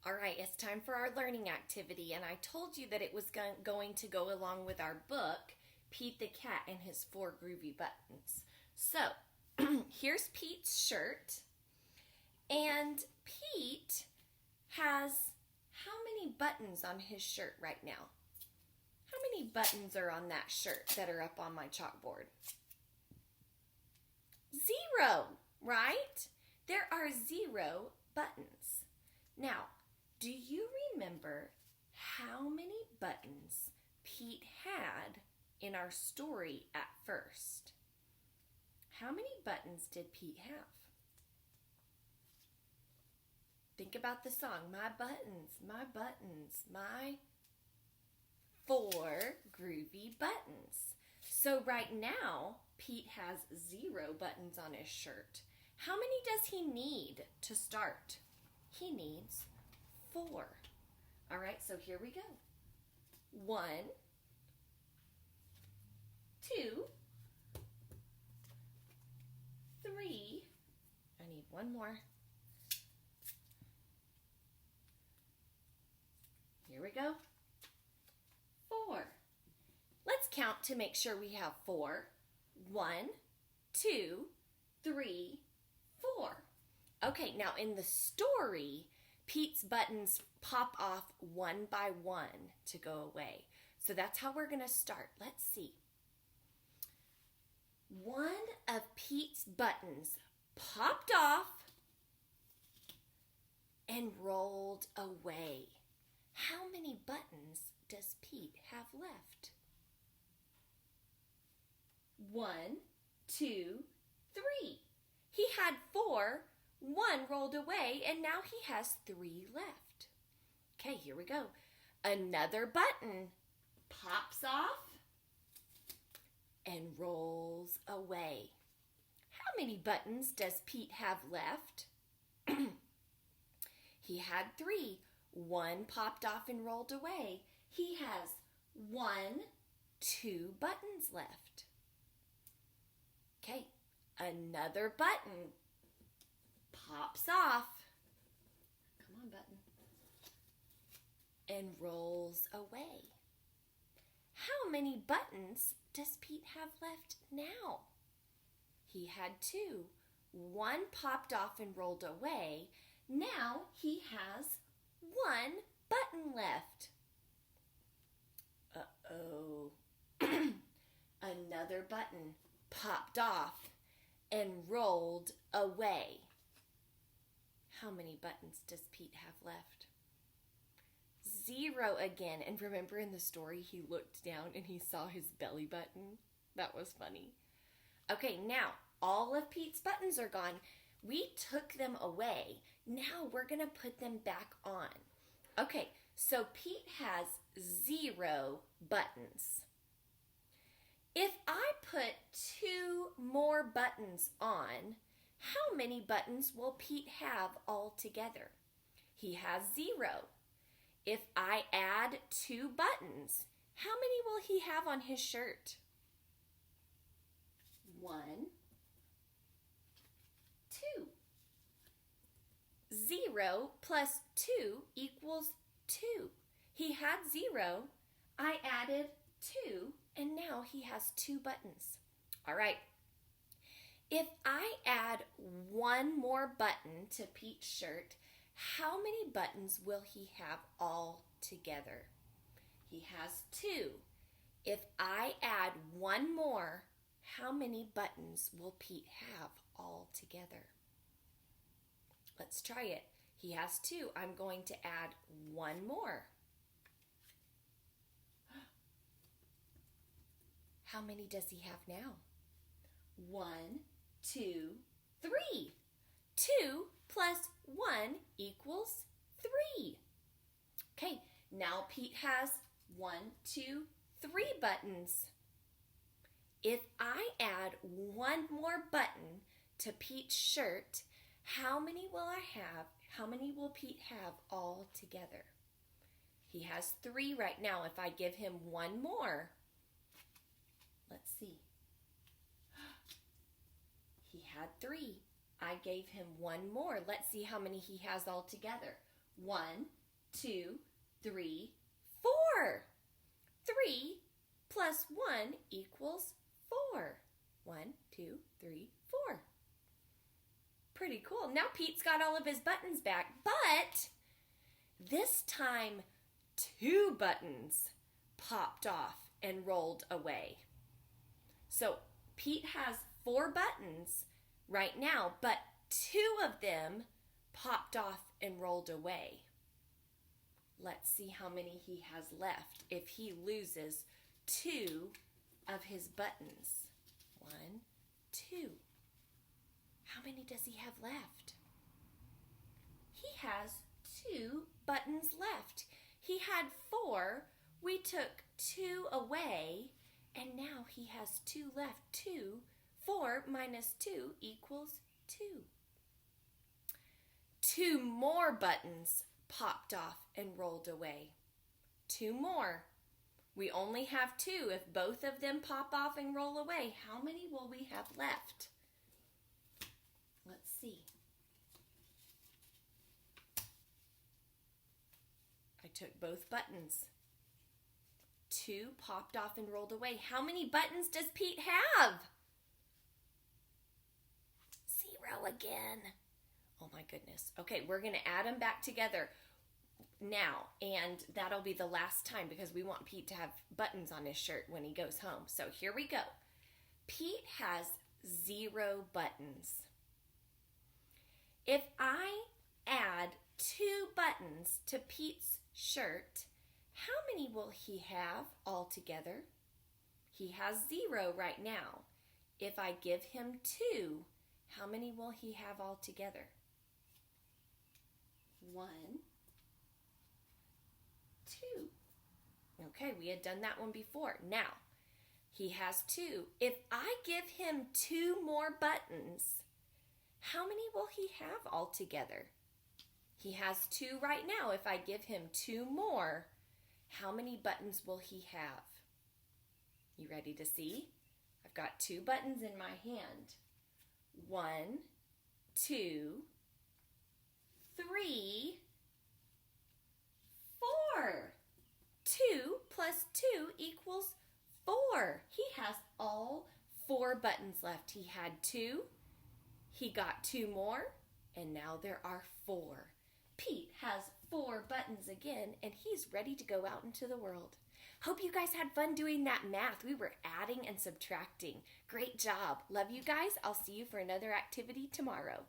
All right, it's time for our learning activity, and I told you that it was going to go along with our book, Pete the Cat and His Four Groovy Buttons. So, here's Pete's shirt, and Pete has how many buttons on his shirt right now? How many buttons are on that shirt that are up on my chalkboard? 0, right? There are 0 buttons. Now, do you remember how many buttons Pete had in our story at first? How many buttons did Pete have? Think about the song, my buttons, my 4 groovy buttons. So right now, Pete has 0 buttons on his shirt. How many does he need to start? He needs 4. All right, so here we go. 1, 2, 3. I need one more. Here we go. 4. Let's count to make sure we have 4. 1, 2, 3, 4. Okay, now in the story, Pete's buttons pop off one by one to go away. So that's how we're going to start. Let's see. One of Pete's buttons popped off and rolled away. How many buttons does Pete have left? 1, 2, 3. He had 4. 1 rolled away, and now he has 3 left. Okay, here we go. Another button pops off and rolls away. How many buttons does Pete have left? He had 3. 1 popped off and rolled away. He has 1, 2 buttons left. Okay, another button pops off. Come on, button. And rolls away. How many buttons does Pete have left now? He had 2. 1 popped off and rolled away. Now he has 1 button left. Uh-oh. Another button popped off and rolled away. How many buttons does Pete have left? 0 again. And remember in the story, he looked down and he saw his belly button? That was funny. Okay, now all of Pete's buttons are gone. We took them away. Now we're going to put them back on. Okay, so Pete has 0 buttons. If I put 2 more buttons on, how many buttons will Pete have altogether? He has 0. If I add 2 buttons, how many will he have on his shirt? 1, 2. 0 plus 2 equals 2. He had 0. I added 2, and now he has 2 buttons. All right. If I add 1 more button to Pete's shirt, how many buttons will he have all together? He has 2. If I add 1 more, how many buttons will Pete have all together? Let's try it. He has 2. I'm going to add 1 more. How many does he have now? 1, 2, 3. 2 plus 1 equals 3. Okay, now Pete has 1, 2, 3 buttons. If I add 1 more button to Pete's shirt, how many will I have? How many will Pete have all together? He has 3 right now. If I give him 1 more, let's see. He had 3. I gave him 1 more. Let's see how many he has all together. 1, 2, 3, 4. 3 plus 1 equals 4. 1, 2, 3, 4. Pretty cool. Now Pete's got all of his buttons back, but this time 2 buttons popped off and rolled away. So Pete has 4 buttons right now, but 2 of them popped off and rolled away. Let's see how many he has left if he loses 2 of his buttons. 1, 2. How many does he have left? He has 2 buttons left. He had 4. We took 2 away, and now he has 2 left. 2. 4 minus 2 equals 2. 2 more buttons popped off and rolled away. 2 more. We only have 2. If both of them pop off and roll away, how many will we have left? Let's see. I took both buttons. 2 popped off and rolled away. How many buttons does Pete have? 0 again. Oh my goodness. Okay, we're going to add them back together now, and that'll be the last time because we want Pete to have buttons on his shirt when he goes home. So here we go. Pete has 0 buttons. If I add 2 buttons to Pete's shirt, how many will he have altogether? He has 0 right now. If I give him 2, how many will he have altogether? 1, 2. Okay, we had done that one before. Now, he has 2. If I give him 2 more buttons, how many will he have altogether? He has 2 right now. If I give him 2 more, how many buttons will he have? You ready to see? I've got 2 buttons in my hand. 1, 2, 3, 4. 2 plus 2 equals 4. He has all 4 buttons left. He had 2, he got 2 more, and now there are 4. Pete has 4 buttons again, and he's ready to go out into the world. Hope you guys had fun doing that math. We were adding and subtracting. Great job. Love you guys. I'll see you for another activity tomorrow.